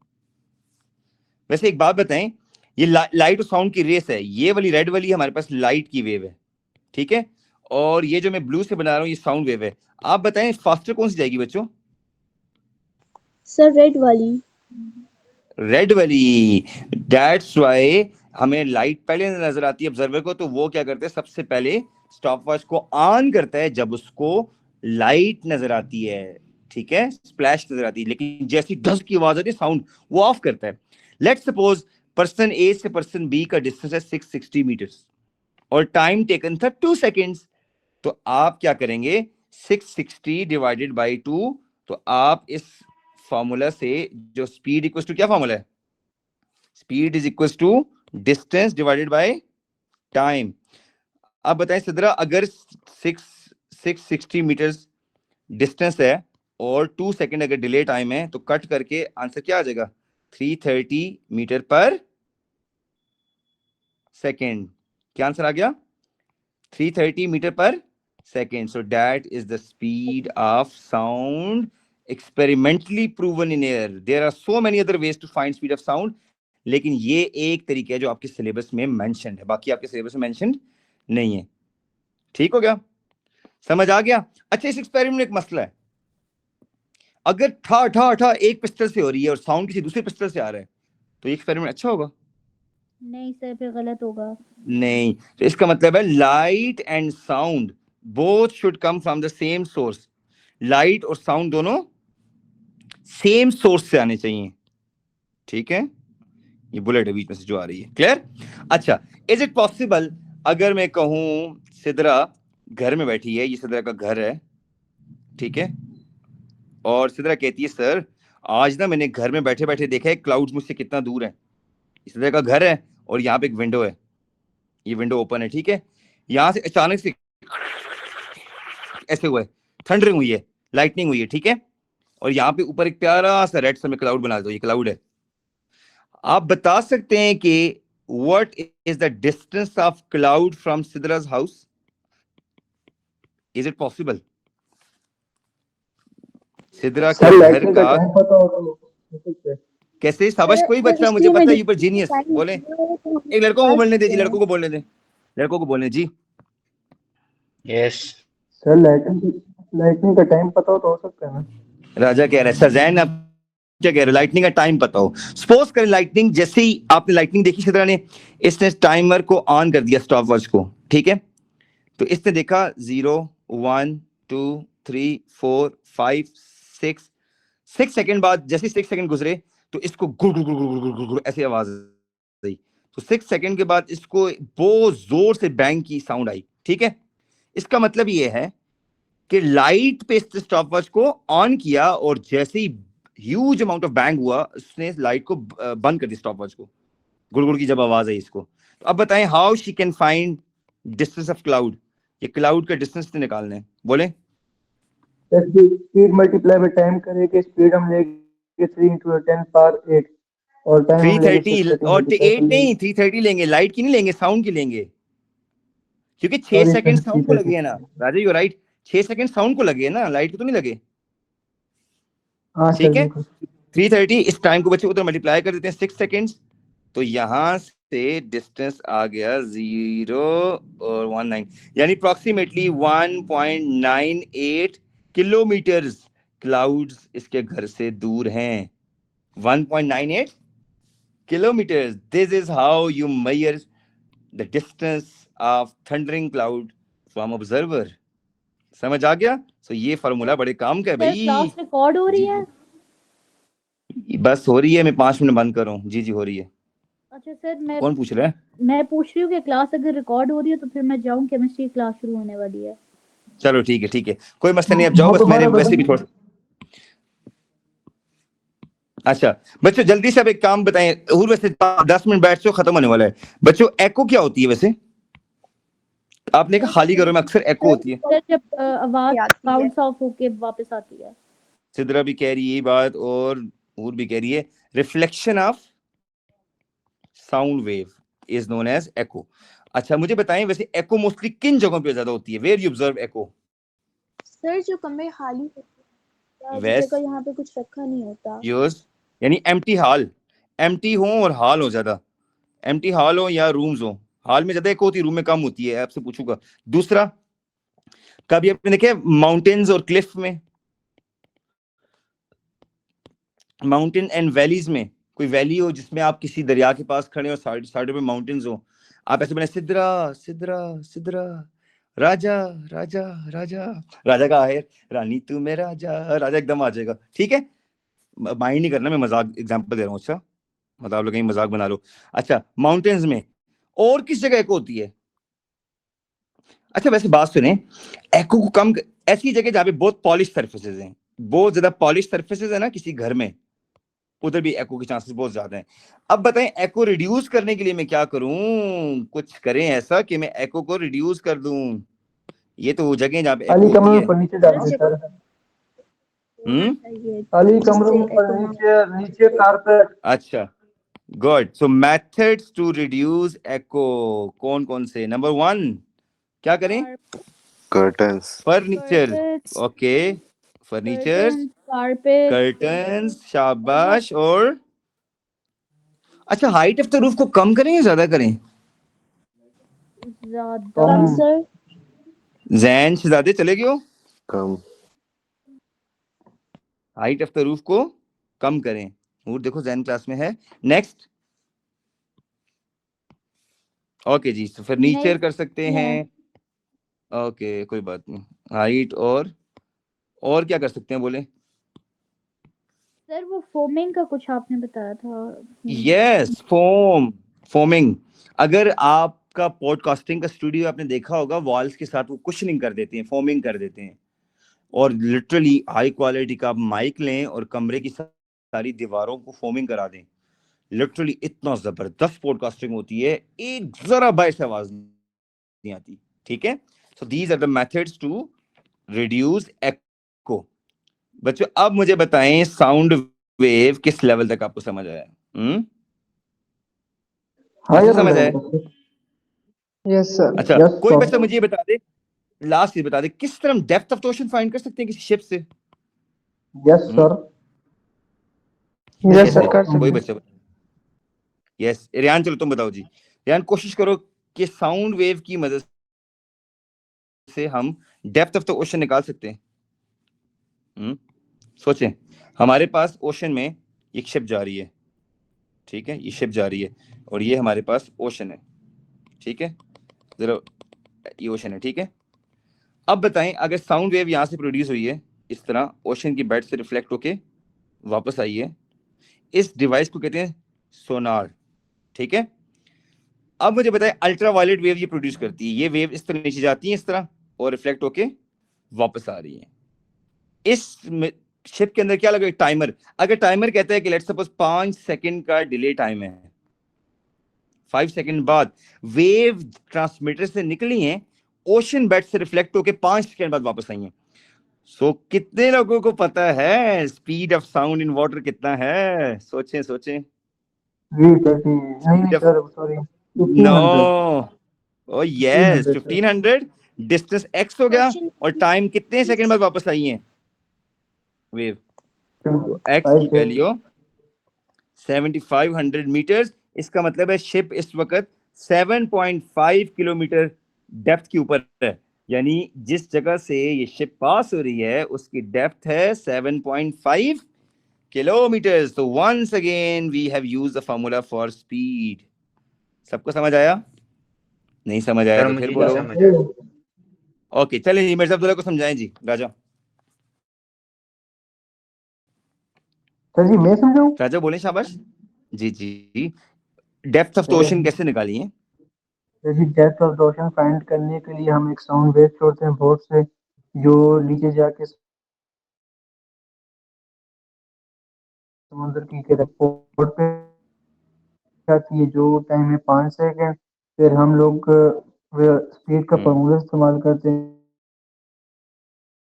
वैसे एक बात बताएं, ये लाइट और साउंड की रेस है, ये वाली रेड वाली हमारे पास लाइट की वेव है, ठीक है, और ये जो मैं ब्लू से बना रहा हूँ ये साउंड वेव है। आप बताएं फास्टर कौन सी जाएगी बच्चों? सर रेड वाली। रेड वाली, दैट्स वाई हमें लाइट पहले नजर आती है ऑब्जर्वर को, तो वो क्या करते हैं, सबसे पहले स्टॉप वॉच को ऑन करता है जब उसको लाइट नजर आती है, ठीक है, स्प्लैश नजर आती है, लेकिन जैसी धस की आवाज आती है साउंड, वो ऑफ करता है। लेट्स सपोज पर्सन ए से पर्सन बी का डिस्टेंस है 660 मीटर्स और टाइम टेकन था 2 सेकेंड्स, तो आप क्या करेंगे, 660 डिवाइडेड बाई 2, तो आप इस फॉर्मूला से जो स्पीड इक्वल टू, क्या फॉर्मूला है, speed is equal to distance divided by time. अब बताएं सिद्रा, अगर 660 मीटर्स डिस्टेंस है और 2 सेकंड अगर डिले टाइम है, तो कट करके आंसर क्या आ जाएगा, 330 मीटर पर सेकेंड। क्या आंसर आ गया, 330 मीटर पर second. So that is the speed of sound experimentally proven in air. There are so many other ways to find speed of sound, लेकिन ये एक तरीका है जो आपके सिलेबस में मेंशन्ड है, बाकी आपके सिलेबस में मेंशन्ड नहीं है। ठीक हो गया, समझ आ गया। अच्छा, इस एक्सपेरिमेंट में एक मसला है, अगर ठा ठा ठा एक पिस्टल से हो रही है और साउंड किसी दूसरे पिस्टल से आ रहा है, तो ये एक्सपेरिमेंट अच्छा होगा? नहीं सर, फिर गलत होगा। नहीं, तो इसका मतलब है light and sound both should come from the same source. Light और साउंड दोनों सेम सोर्स से आने चाहिए, ठीक है। ये बुलेट है बीच में से जो आ रही है, क्लियर। अच्छा, इज इट पॉसिबल, अगर मैं कहूं सिद्रा घर में बैठी है, ये सिद्रा का घर है, ठीक है, और सिद्रा कहती है सर आज ना मैंने घर में बैठे बैठे देखा है क्लाउड्स मुझसे कितना दूर है। सिद्रा का घर है और यहाँ पे एक विंडो है, ये विंडो ओपन है, ठीक है, यहां से अचानक से ऐसे हुआ है, थंडरिंग हुई है, लाइटनिंग हुई है, ठीक है, और यहाँ पे ऊपर एक प्यारा सा रेड सा में क्लाउड बना दो, ये क्लाउड है। आप बता सकते हैं कि what is the distance of cloud from Sidra's house? Is it possible? Sidra के घर का कैसे, शाबाश, कोई बच्चा मुझे पता है, यू पर जीनियस, बोले। एक लड़कों को बोलने दे जी, लड़कों को बोलने दे, लड़कों को बोलने जी। यस सर लाइटनिंग का टाइम पता हो तो हो सकता है ना। राजा कह रहा है, सर जैन आप क्या कह रहे हो, लाइटनिंग का टाइम पता हो। सपोज करें लाइटनिंग, जैसे ही आपने लाइटनिंग देखी सिद्रा ने, इसने टाइमर को ऑन कर दिया स्टॉप वॉच को, ठीक है, तो इसने देखा 0 1 2 3 4 5 6 सेकंड बाद, जैसे 6 सेकंड गुजरे तो इसको गुड़ गुड़ गुड़ गुड़ गुड़ गुड़ गुड़ ऐसी आवाज आई, तो 6 सेकंड के बाद इसको बहुत जोर से बैंग की साउंड आई, ठीक है। इसका मतलब ये है कि लाइट पे स्टॉप वॉच को ऑन किया और जैसे ही ह्यूज अमाउंट ऑफ बैंग हुआ, उसने लाइट को बंद कर दिया स्टॉप वॉच को, गुड़गुड़ की जब आवाज आई इसको। तो अब बताएं how she can find distance of cloud, ये क्लाउड का डिस्टेंस निकालना है, बोले। स्पीड मल्टीप्लाई बाय टाइम करेंगे, स्पीड हम लेंगे 3 × 10 पावर 8 और टाइम हम लेंगे 330 और 8 नहीं, 330 लेंगे, लाइट की नहीं लेंगे, साउंड की लेंगे, क्योंकि 6 सेकंड साउंड को लगे है ना राजा, यू राइट, 6 सेकंड साउंड को लगे ना, लाइट को तो नहीं लगे, ठीक है। 330, इस टाइम को बच्चे उधर मल्टीप्लाई कर देते हैं 6 सेकंड्स, तो यहां से डिस्टेंस आ गया 0 और 19, यानी अप्रोक्सीमेटली 1.98 किलोमीटर्स क्लाउड्स इसके घर से दूर हैं, 1.98 kilometers. This is how you measure the distance of thundering cloud from observer. समझ आ गया? So ये फार्मूला बड़े काम का है सर भाई। क्लास रिकॉर्ड हो रही है? बस हो रही है, मैं 5 मिनट बंद कर रहा हूँ। जी जी हो रही है। अच्छा सर, मैं कौन पूछ रहा है? पूछ रही हूँ कि क्लास अगर रिकॉर्ड हो रही है तो फिर मैं जाऊँ, केमिस्ट्री क्लास शुरू होने वाली है। चलो ठीक है, कोई मसला नहीं, अब जाओ, बस मैंने वैसे भी थोड़ा। अच्छा बच्चों जल्दी से अब एक काम बताएं, और वैसे 10 मिनट बैठ जाओ, खत्म होने वाला है। बच्चों एको क्या होती है वैसे? आपने कहा खाली घरों में अक्सर एको होती है। सर जब आवाज बाउंस ऑफ होके वापस आती है। सिद्रा भी कह रही है बात और भी कह रही है, reflection of sound wave is known as echo. अच्छा मुझे बताएं वैसे एको मोस्टली किन जगहों पे ज्यादा होती है? Where you observe echo? Sir जो कमरे खाली होते हैं, वैस जगह यहाँ पे कुछ रखा नहीं होता। योर्स यानी एम्प्टी हॉल, एम्प्टी हो और हॉल हो, ज्यादा एम्प्टी हॉल हो या रूम्स हो, हॉल में ज्यादा एको होती है, रूम में कम होती है, आपसे पूछूंगा। दूसरा, कभी आपने देखे माउंटेन्स और क्लिफ में, माउंटेन एंड वैलीज में कोई वैली हो जिसमें आप किसी दरिया के पास खड़े हो, साइड पे माउंटेन्स हो, आप ऐसे बने सिद्रा सिद्रा सिद्रा, राजा राजा राजा, राजा का है रानी तू मेरा राजा, राजा एकदम आ जाएगा। ठीक है, माइंड नहीं करना, मैं मजाक एग्जांपल दे रहा हूँ। अच्छा, मतलब आप लोग कहीं मजाक बना लो। अच्छा, माउंटेन्स में और किस जगह एको होती है? अच्छा वैसे बात सुने, एको को कम ऐसी जगह जहाँ पे बहुत पॉलिश सर्फेसेस हैं, बहुत ज्यादा पॉलिश सर्फेसेस है ना किसी घर में, उधर भी एको के चांसेस बहुत ज्यादा हैं। अब बताएं एको रिड्यूस करने के लिए मैं क्या करूं? कुछ करें ऐसा कि मैं एको को रिड्यूस कर दूं। ये तो वो जगह है जहाँ पे खाली एको कमरों होती में है। फर्नीचर डाल दे सर। खाली कमरों में फर्नीचर, नीचे कारपेट। अच्छा, good. So methods to reduce echo कौन कौन से? नंबर 1 क्या करें? Curtains, furniture. Carpets, okay, furniture, curtains, carpet, curtains, शाबाश। और अच्छा, हाइट ऑफ द रूफ को कम करें या ज्यादा करें? ज़्यादा। कम कम। सर। जैन शहजादे चले गए हो? कम, हाइट ऑफ द रूफ को कम करें। और देखो जैन क्लास में है। नेक्स्ट। ओके जी, तो फर्नीचर Next, कर सकते yeah. हैं। ओके, कोई बात नहीं। हाइट और क्या कर सकते हैं बोले? सर वो फोमिंग का कुछ आपने बताया था। Yes, foaming. अगर आपका पॉडकास्टिंग का स्टूडियो आपने देखा होगा, वॉल्स के साथ वो कुशनिंग कर देते हैं, फोमिंग कर देते हैं, और लिटरली हाई क्वालिटी का आप माइक लें और कमरे की सारी दीवारों को फोमिंग करा दें। लिटरली इतना जबरदस्त पॉडकास्टिंग होती है, एक जरा बाइस आवाज नहीं आती। ठीक है, so these are the methods to reduce echo. बच्चों अब मुझे बताएं साउंड वेव किस लेवल तक आपको समझ आया? कैसे समझ आया? Yes sir. अच्छा, यस कोई सर। बच्चा मुझे ये बता दे, लास्ट ये बता दे, किस तरह हम depth of the ocean find कर सकते हैं किसी शिप से? Yes sir. यस कैसे? सर कर कोई सकते बच्चा बता। यस, रियान चलो तुम बताओ जी। रियान कोशिश करो कि साउंड वेव की मदद से हम डेप्थ ऑफ द ओशन निकाल सकते हैं। सोचें, हमारे पास ओशन में एक शिप जा रही है, ठीक है, ये शिप जा रही है और ये हमारे पास ओशन है, ठीक है, जरा ये ओशन है, ठीक है। अब बताएं अगर साउंड वेव यहां से प्रोड्यूस हुई है, इस तरह ओशन की बेड से रिफ्लेक्ट होके वापस आई है, इस डिवाइस को कहते हैं सोनार, ठीक है। अब मुझे बताएं अल्ट्रा वायलेट वेव ये प्रोड्यूस करती है, ये वेव इस तरह नीचे जाती है इस तरह और रिफ्लेक्ट होके वापस आ रही है। इस शिप के अंदर क्या लगा? टाइमर। अगर टाइमर कहता है कि लेट्स सपोज 5 सेकंड का डिले टाइम है, 5 सेकंड बाद वेव ट्रांसमीटर से निकली हैं, ओशन बेड से रिफ्लेक्ट होके 5 सेकंड बाद वापस आई हैं। सो कितने लोगों को पता है speed of sound in water कितना है? सोचें सोचें। 330 नहीं नहीं sir sorry no, 1500 oh yes, 1500 sir. 1500 distance X हो गया, क्वेश्चन और टाइम कितने सेकंड बाद वापस आई है वेव? तो एक्स की 5 वैल्यू 7500 मीटर्स। इसका मतलब है शिप इस वक्त 7.5 किलोमीटर डेप्थ के ऊपर है, यानी जिस जगह से ये शिप पास हो रही है उसकी डेप्थ है 7.5 किलोमीटर्स। तो once again we have used the formula for speed. सबको समझ आया? नहीं समझ आया सर तो मुझे फिर नहीं बोलो। समझ आया। ओके, चलिए जी मिर्जा अब्दुल्ला को समझाएं जी। राजा, सर जी मैं समझाऊं? राजा बोले शाबाश। जी जी, डेप्थ ऑफ द ओशन कैसे निकाली है? जैसे depth of the ocean find करने के लिए हम एक साउंड वेव छोड़ते हैं बोर्ड से, जो नीचे जाके समुद्र की बोर्ड पे आती है, जो टाइम है 5 सेकंड। फिर हम लोग स्पीड का फॉर्मूला इस्तेमाल करते हैं,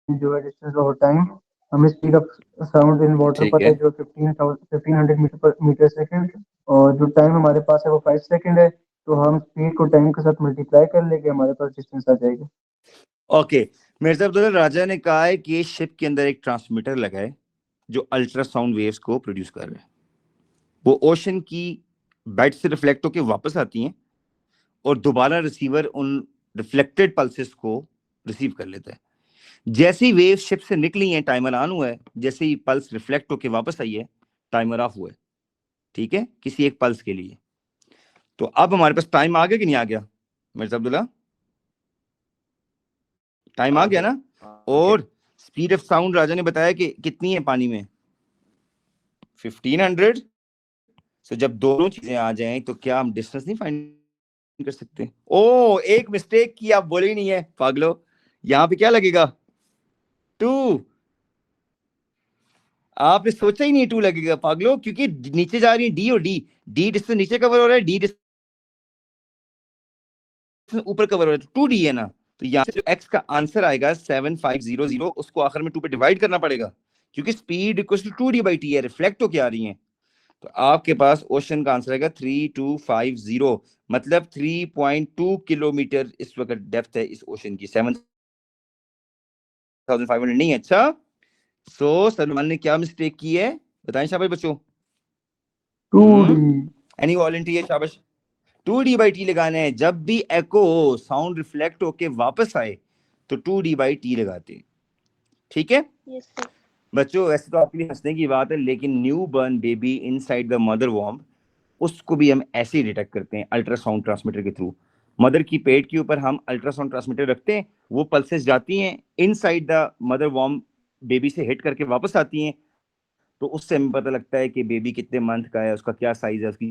जो है डिस्टेंस और टाइम। हमें speed of sound in water ठीक पता है, है जो 1500 मीटर सेकंड, और जो टाइम हमारे पास है वो 5 सेकंड है। तो हम स्पीड को टाइम के साथ मल्टीप्लाई कर लेंगे, हमारे पास डिस्टेंस आ जाएगा। ओके। मिर्जा अब्दुल्ला, राजा ने कहा है कि शिप के अंदर एक ट्रांसमीटर लगा है जो अल्ट्रासाउंड वेव्स को प्रोड्यूस कर रहा है। वो ओशन की बेड से रिफ्लेक्ट होकर वापस आती हैं और दोबारा रिसीवर उन रिफ्लेक्टेड पल्सेस को रिसीव कर लेता है। जैसे ही वेव शिप से निकली है टाइमर ऑन हुआ है, जैसे ही पल्स रिफ्लेक्ट होकर वापस आई है टाइमर ऑफ हुआ है। ठीक है, किसी एक पल्स के लिए। तो अब हमारे पास टाइम आ गया कि नहीं आ गया मिर्जा अब्दुल्ला? टाइम आ गया ना? और स्पीड ऑफ साउंड राजा ने बताया कि कितनी है पानी में, 1500। तो जब दोनों चीजें आ जाएं तो क्या हम डिस्टेंस नहीं फाइंड कर सकते? ओ एक मिस्टेक की, आप बोले ही नहीं है पागलो। यहां पे क्या लगेगा? 2। आपने सोचा ही नहीं 2 लगेगा पागलो, क्योंकि नीचे जा रही है डी और डी डिस्टेंस नीचे कवर हो रहा है, डी डिस्टेंस ऊपर कवर हो रहा है, 2D है ना। तो यहाँ से जो x का आंसर आएगा 7500, उसको आखिर में 2 पे डिवाइड करना पड़ेगा, क्योंकि स्पीड इक्वल टू 2D/t है, रिफ्लेक्ट होके आ रही है। तो आपके पास ओशन का आंसर आएगा 3250, मतलब 3.2 किलोमीटर इस वक्त डेप्थ है इस ओशन की, 7500 नहीं है। अच्छा, सो सलमान ने क्या मिस्टेक की है बताएं शाबाश बच्चों। 2D any volunteer? शाबाश। 2D/t लगाना है, जब भी एको साउंड रिफ्लेक्ट होके वापस आए तो 2D/t लगाते हैं, ठीक है यस सर। बच्चों? वैसे तो आपके लिए हंसने की बात है, लेकिन new born baby inside the mother वॉर्म, उसको भी हम ऐसे ही डिटेक्ट करते हैं अल्ट्रासाउंड ट्रांसमीटर के थ्रू। मदर की पेट के ऊपर हम अल्ट्रासाउंड ट्रांसमीटर रखते हैं, वो पल्सेस जाती हैं इनसाइड द मदर वॉर्म, बेबी से हिट करके वापस आती हैं, तो उससे हमें पता लगता है कि बेबी कितने मंथ का है, उसका क्या साइज है, उसकी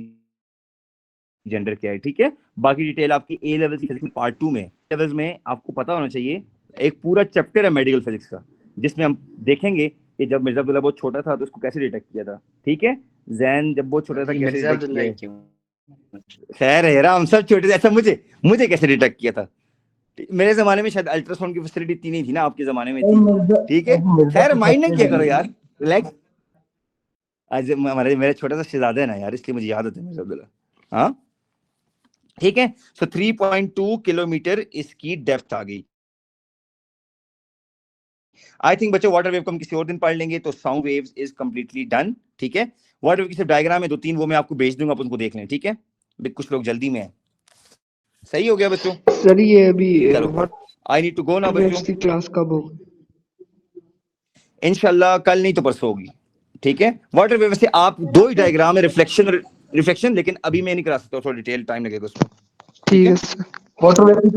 जेंडर क्या है, ठीक है। बाकी डिटेल आपकी ए लेवल की फिजिक्स पार्ट 2 में, लेवल्स में आपको पता होना चाहिए। एक पूरा चैप्टर है मेडिकल फिजिक्स का, जिसमें हम देखेंगे कि जब मिर्जा अब्दुल्ला बहुत छोटा था तो उसको कैसे डिटेक्ट किया था, ठीक है। जैन जब बहुत छोटा था कैसे मिर्जा डिटेक्ट अब्दुल्ला किया, खैर है हम सब छोटे थे, ऐसा मुझे कैसे डिटेक्ट किया था? मेरे जमाने में शायद अल्ट्रासाउंड की फैसिलिटी इतनी नहीं थी ना, आपके जमाने में थी, ठीक है। खैर माइंड नहीं किया करो यार, रिलैक्स। आज हमारे मेरा छोटा सा शहजादा है ना यार, इसलिए मुझे याद होता है मिर्जा अब्दुल्ला। हाँ ठीक है। सो 3.2 किलोमीटर इसकी डेप्थ आ गई। आई थिंक बच्चों वाटर वेव को हम किसी और दिन पढ़ लेंगे, तो sound waves is completely done, ठीक है। वाटर वेव की सिर्फ डायग्राम है 2-3, वो मैं आपको भेज दूंगा, आप उनको देख लें, ठीक है। कुछ लोग जल्दी में हैं। सही हो गया बच्चों? सर ये अभी चलो I need to go now बच्चों। की क्लास कब होगी? इंशाल्लाह कल नहीं तो परसों होगी, ठीक है। वाटर वेव से आप 2 ही डायग्राम है, रिफ्लेक्शन, लेकिन अभी मैं नहीं करा सकता, थोड़ा डिटेल टाइम लगेगा उसमें, ठीक है। सर। वाटर वेव की